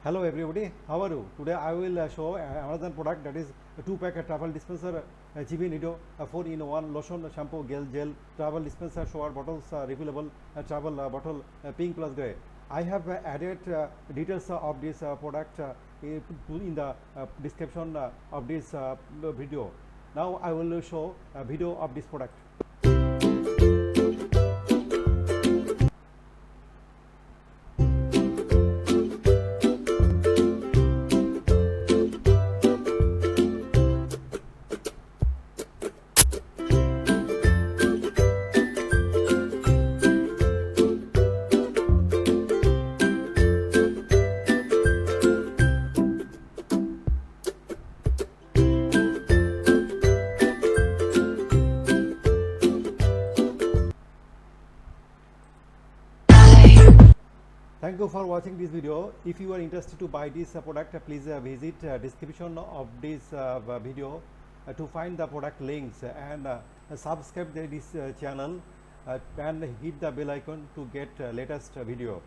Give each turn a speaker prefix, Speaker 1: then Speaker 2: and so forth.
Speaker 1: Hello everybody, how are you? Today I will show another product, that is a 2-pack travel dispenser, CHIVENIDO 4-in-1 lotion, shampoo, gel, travel dispenser, shower bottles, refillable travel bottle, Pink+Gray. I have added details of this product in the description of this video. Now I will show a video of this product. Thank you for watching this video. If you are interested to buy this product, please visit description of this video to find the product links, and subscribe this channel and hit the bell icon to get latest video.